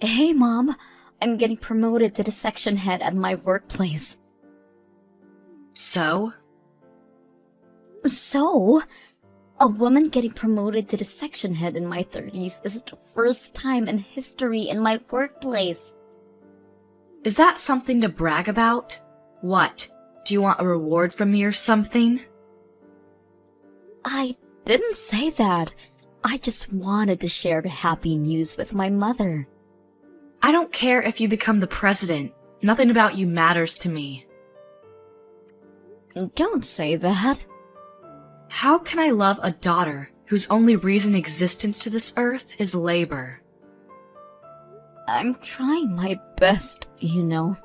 Hey, Mom. I'm getting promoted to the section head at my workplace. So? So, a woman getting promoted to the section head in my 30s is the first time in history in my workplace. Is that something to brag about? What? Do you want a reward from me or something? I didn't say that. I just wanted to share the happy news with my mother. I don't care if you become the president. Nothing about you matters to me. Don't say that. How can I love a daughter whose only reason existence to this earth is labor? I'm trying my best, you know.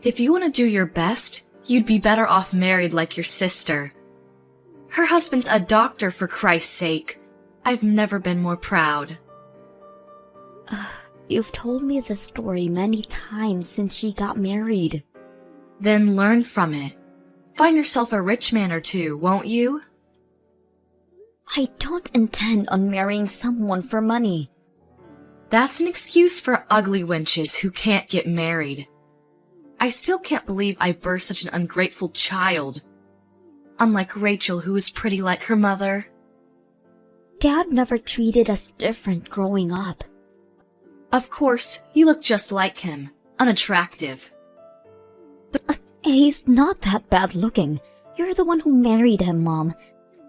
If you want to do your best, you'd be better off married like your sister. Her husband's a doctor, for Christ's sake. I've never been more proud. You've told me this story many times since she got married. Then learn from it. Find yourself a rich man or two, won't you? I don't intend on marrying someone for money. That's an excuse for ugly wenches who can't get married. I still can't believe I birthed such an ungrateful child. Unlike Rachel, who is pretty like her mother. Dad never treated us different growing up. Of course, you look just like him. Unattractive. He's not that bad looking. You're the one who married him, Mom.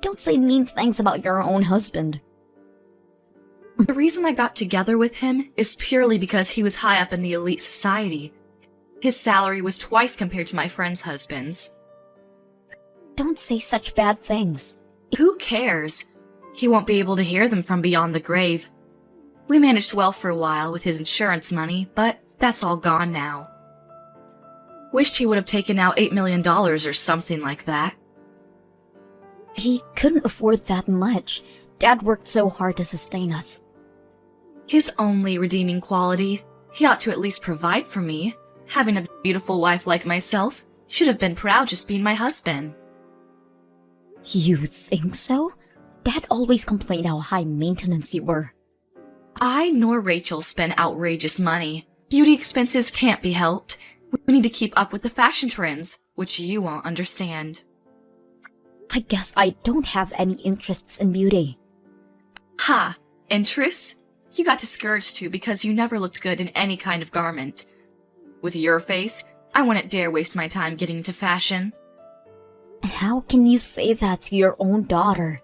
Don't say mean things about your own husband. The reason I got together with him is purely because he was high up in the elite society. His salary was twice compared to my friends' husbands. Don't say such bad things. Who cares? He won't be able to hear them from beyond the grave. We managed well for a while with his insurance money, but that's all gone now. Wished he would have taken out $8 million or something like that. He couldn't afford that much. Dad worked so hard to sustain us. His only redeeming quality, he ought to at least provide for me. Having a beautiful wife like myself, should have been proud just being my husband. You think so? Dad always complained how high maintenance you were. I nor Rachel spend outrageous money. Beauty expenses can't be helped. We need to keep up with the fashion trends, which you won't understand. I guess I don't have any interests in beauty. Ha! Interests? You got discouraged too because you never looked good in any kind of garment. With your face, I wouldn't dare waste my time getting into fashion. How can you say that to your own daughter?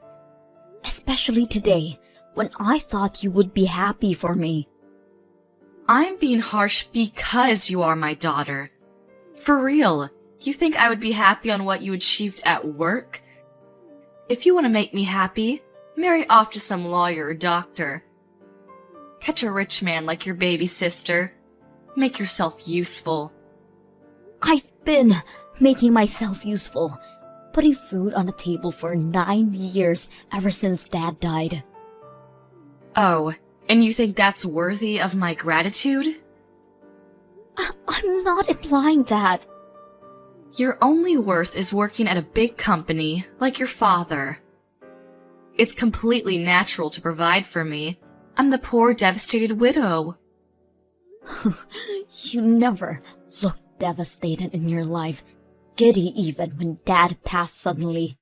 Especially today, when I thought you would be happy for me. I'm being harsh because you are my daughter. For real, you think I would be happy on what you achieved at work? If you want to make me happy, marry off to some lawyer or doctor. Catch a rich man like your baby sister. Make yourself useful. I've been making myself useful, putting food on the table for 9 years ever since Dad died. Oh, and you think that's worthy of my gratitude? I'm not implying that. Your only worth is working at a big company like your father. It's completely natural to provide for me. I'm the poor, devastated widow. You never looked devastated in your life, giddy even when Dad passed suddenly.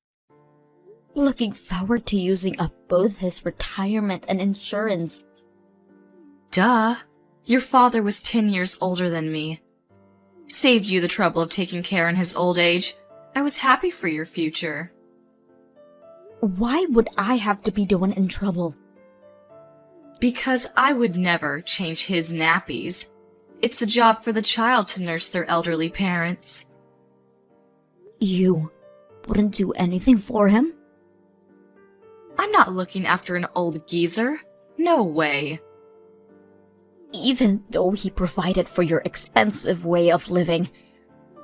Looking forward to using up both his retirement and insurance. Duh. Your father was 10 years older than me. Saved you the trouble of taking care in his old age. I was happy for your future. Why would I have to be the one in trouble? Because I would never change his nappies. It's a job for the child to nurse their elderly parents. You wouldn't do anything for him? I'm not looking after an old geezer. No way. Even though he provided for your expensive way of living,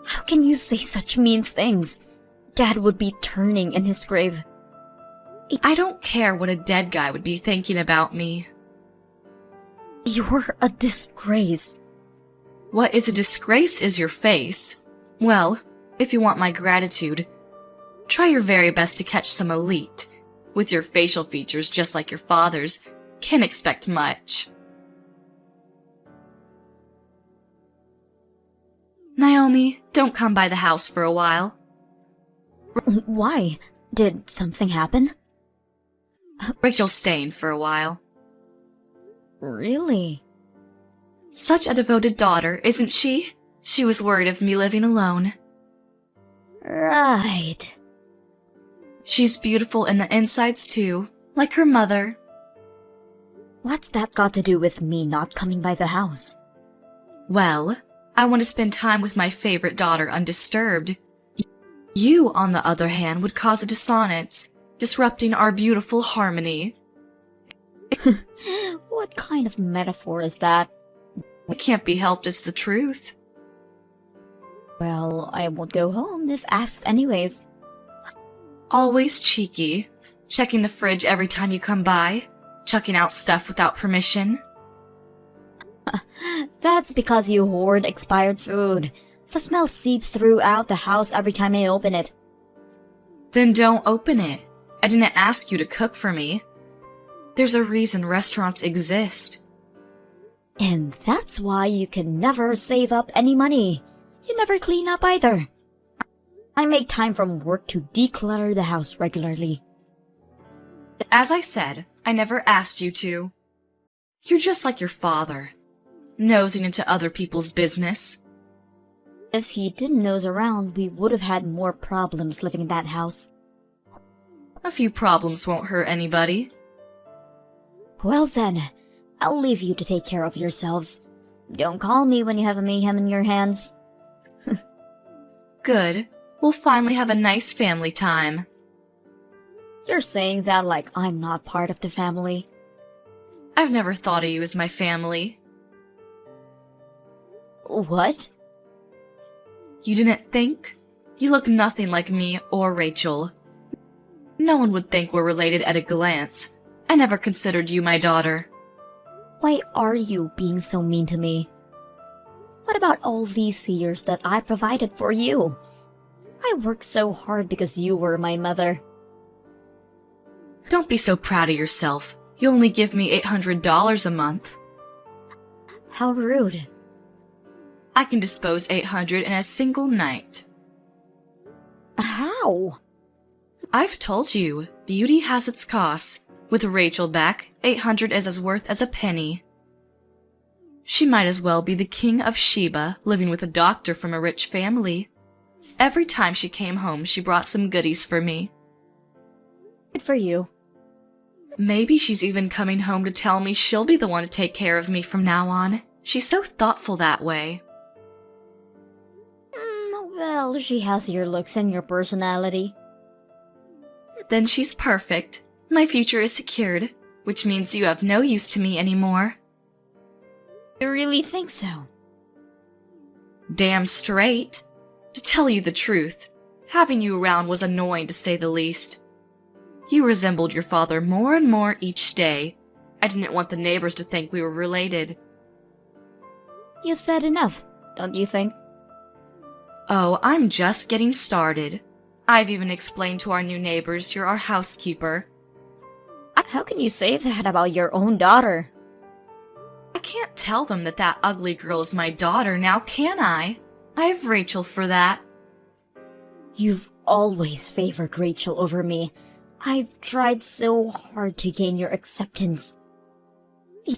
how can you say such mean things? Dad would be turning in his grave. I don't care what a dead guy would be thinking about me. You're a disgrace. What is a disgrace is your face. Well, if you want my gratitude, try your very best to catch some elite. With your facial features just like your father's, can't expect much. Naomi, don't come by the house for a while. Why? Did something happen? Rachel's staying for a while. Really? Such a devoted daughter, isn't she? She was worried of me living alone. Right. She's beautiful in the insides too, like her mother. What's that got to do with me not coming by the house? Well, I want to spend time with my favorite daughter undisturbed. You, on the other hand, would cause a dissonance, disrupting our beautiful harmony. What kind of metaphor is that? It can't be helped, it's the truth. Well, I won't go home if asked anyways. Always cheeky, checking the fridge every time you come by, chucking out stuff without permission. That's because you hoard expired food. The smell seeps throughout the house every time I open it. Then don't open it. I didn't ask you to cook for me. There's a reason restaurants exist. And that's why you can never save up any money. You never clean up either. I make time from work to declutter the house regularly. As I said, I never asked you to. You're just like your father, nosing into other people's business. If he didn't nose around, we would have had more problems living in that house. A few problems won't hurt anybody. Well then, I'll leave you to take care of yourselves. Don't call me when you have a mayhem in your hands. Good. We'll finally have a nice family time. You're saying that like I'm not part of the family. I've never thought of you as my family. What? You didn't think? You look nothing like me or Rachel. No one would think we're related at a glance. I never considered you my daughter. Why are you being so mean to me? What about all these years that I provided for you? I worked so hard because you were my mother. Don't be so proud of yourself. You only give me $800 a month. How rude. I can dispose $800 in a single night. How? I've told you, beauty has its costs. With Rachel back, $800 is as worth as a penny. She might as well be the king of Sheba, living with a doctor from a rich family. Every time she came home, she brought some goodies for me. Good for you. Maybe she's even coming home to tell me she'll be the one to take care of me from now on. She's so thoughtful that way. Well, she has your looks and your personality. Then she's perfect. My future is secured, which means you have no use to me anymore. You really think so? Damn straight. To tell you the truth, having you around was annoying to say the least. You resembled your father more and more each day. I didn't want the neighbors to think we were related. You've said enough, don't you think? Oh, I'm just getting started. I've even explained to our new neighbors you're our housekeeper. How can you say that about your own daughter? I can't tell them that that ugly girl is my daughter now, can I? I have Rachel for that. You've always favored Rachel over me. I've tried so hard to gain your acceptance.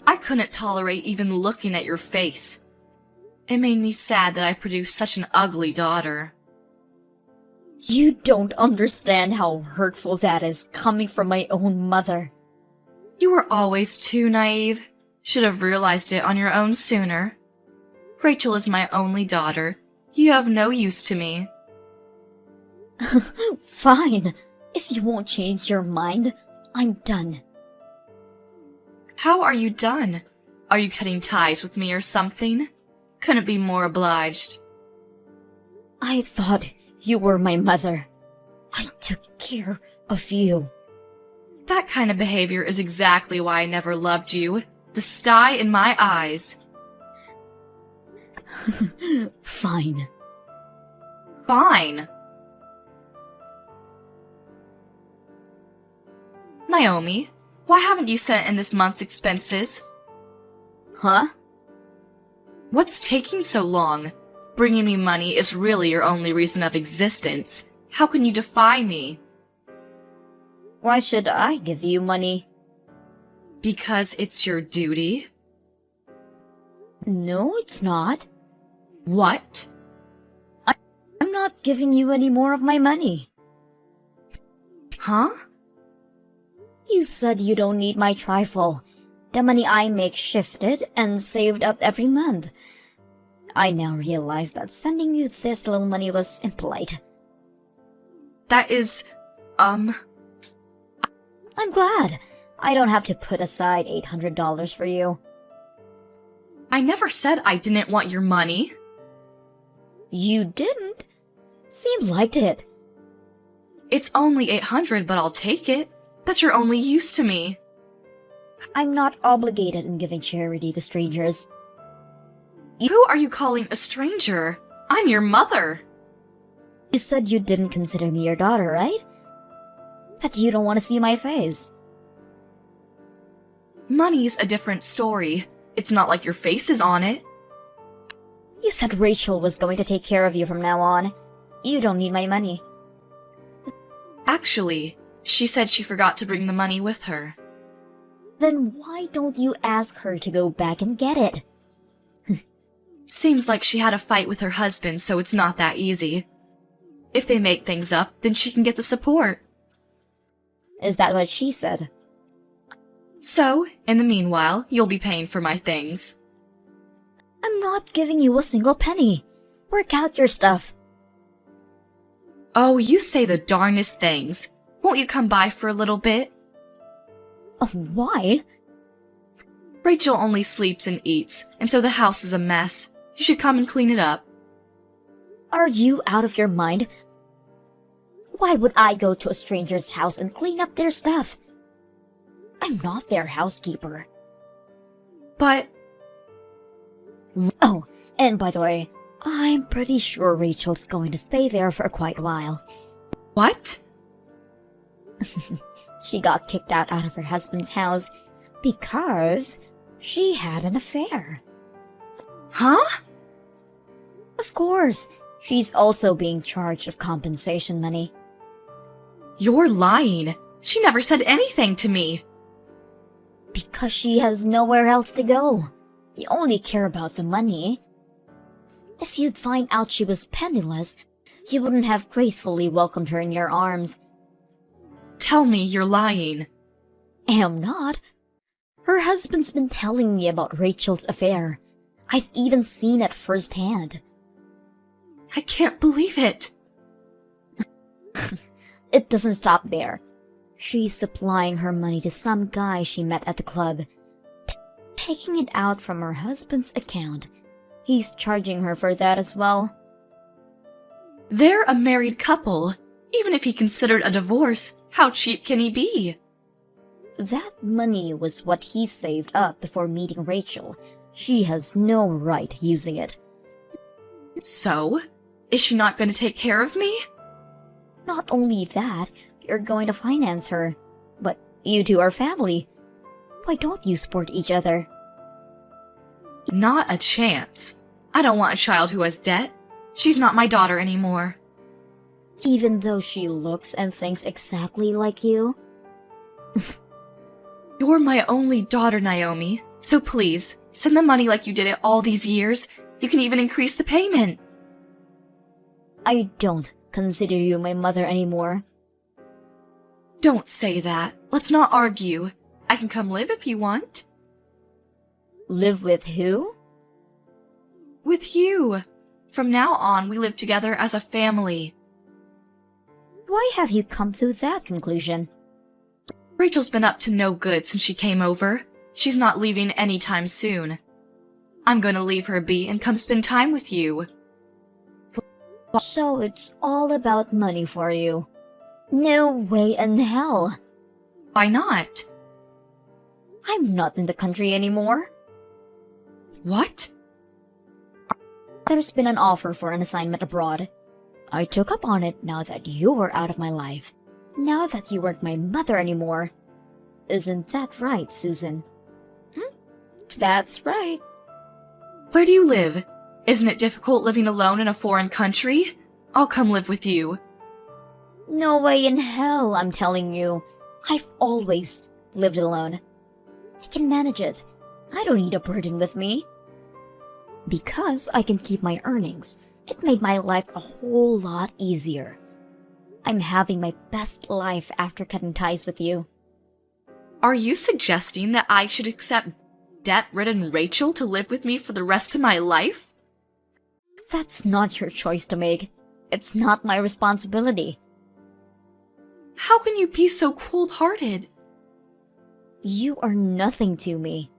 I couldn't tolerate even looking at your face. It made me sad that I produced such an ugly daughter. You don't understand how hurtful that is coming from my own mother. You were always too naive. Should have realized it on your own sooner. Rachel is my only daughter. You have no use to me. Fine. If you won't change your mind, I'm done. How are you done? Are you cutting ties with me or something? Couldn't be more obliged. I thought you were my mother. I took care of you. That kind of behavior is exactly why I never loved you. The sty in my eyes. Fine. Fine. Naomi, why haven't you sent in this month's expenses? Huh? What's taking so long? Bringing me money is really your only reason of existence. How can you defy me? Why should I give you money? Because it's your duty? No, it's not. What? I'm not giving you any more of my money. Huh? You said you don't need my trifle. The money I make shifted and saved up every month. I now realize that sending you this little money was impolite. That is, I'm glad. I don't have to put aside $800 for you. I never said I didn't want your money. You didn't? Seems like it. It's only $800, but I'll take it. That's your only use to me. I'm not obligated in giving charity to strangers. Who are you calling a stranger? I'm your mother. You said you didn't consider me your daughter, right? That you don't want to see my face. Money's a different story. It's not like your face is on it. You said Rachel was going to take care of you from now on. You don't need my money. Actually, she said she forgot to bring the money with her. Then why don't you ask her to go back and get it? Seems like she had a fight with her husband, so it's not that easy. If they make things up, then she can get the support. Is that what she said? So, in the meanwhile, you'll be paying for my things. I'm not giving you a single penny. Work out your stuff. Oh, you say the darnest things. Won't you come by for a little bit? Oh, why? Rachel only sleeps and eats, and so the house is a mess. You should come and clean it up. Are you out of your mind? Why would I go to a stranger's house and clean up their stuff? I'm not their housekeeper. But... Oh, and by the way, I'm pretty sure Rachel's going to stay there for quite a while. What? She got kicked out of her husband's house because she had an affair. Huh? Of course, she's also being charged of compensation money. You're lying. She never said anything to me. Because she has nowhere else to go. You only care about the money. If you'd find out she was penniless, you wouldn't have gracefully welcomed her in your arms. Tell me you're lying. Am not. Her husband's been telling me about Rachel's affair. I've even seen it firsthand. I can't believe it. It doesn't stop there. She's supplying her money to some guy she met at the club, taking it out from her husband's account. He's charging her for that as well. They're a married couple. Even if he considered a divorce, how cheap can he be? That money was what he saved up before meeting Rachel. She has no right using it. So? Is she not going to take care of me? Not only that, you're going to finance her. But you two are family. Why don't you support each other? Not a chance. I don't want a child who has debt. She's not my daughter anymore. Even though she looks and thinks exactly like you? You're my only daughter, Naomi. So please, send the money like you did it all these years. You can even increase the payment. I don't consider you my mother anymore. Don't say that. Let's not argue. I can come live if you want. Live with who? With you. From now on, we live together as a family. Why have you come to that conclusion? Rachel's been up to no good since she came over. She's not leaving anytime soon. I'm going to leave her be and come spend time with you. So it's all about money for you. No way in hell. Why not? I'm not in the country anymore. What? There's been an offer for an assignment abroad. I took up on it now that you were out of my life. Now that you weren't my mother anymore. Isn't that right, Susan? That's right. Where do you live? Isn't it difficult living alone in a foreign country? I'll come live with you. No way in hell, I'm telling you. I've always lived alone. I can manage it. I don't need a burden with me. Because I can keep my earnings, it made my life a whole lot easier. I'm having my best life after cutting ties with you. Are you suggesting that I should accept debt-ridden Rachel to live with me for the rest of my life? That's not your choice to make. It's not my responsibility. How can you be so cold-hearted? You are nothing to me.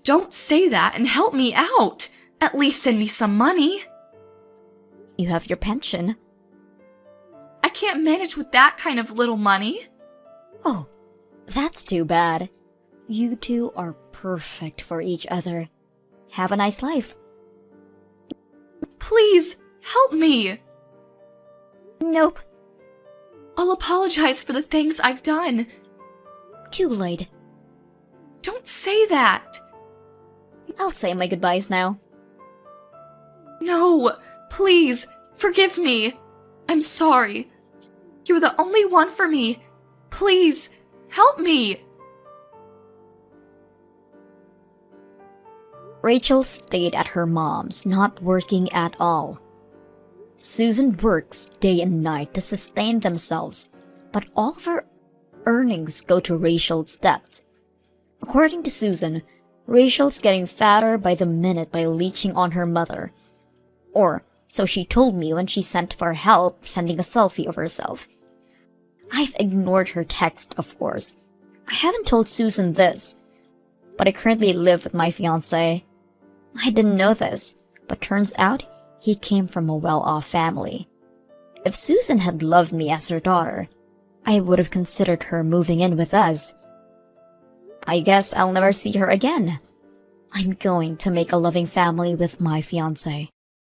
Don't say that and help me out. At least send me some money. You have your pension. I can't manage with that kind of little money. Oh, that's too bad. You two are perfect for each other. Have a nice life. Please, help me. Nope. I'll apologize for the things I've done. Too late. Don't say that. I'll say my goodbyes now. No, please, forgive me. I'm sorry. You're the only one for me. Please, help me. Rachel stayed at her mom's, not working at all. Susan works day and night to sustain themselves, but all of her earnings go to Rachel's debt. According to Susan, Rachel's getting fatter by the minute by leeching on her mother. Or, so she told me when she sent for help, sending a selfie of herself. I've ignored her text, of course. I haven't told Susan this, but I currently live with my fiancé. I didn't know this, but turns out he came from a well-off family. If Susan had loved me as her daughter, I would have considered her moving in with us. I guess I'll never see her again. I'm going to make a loving family with my fiancé.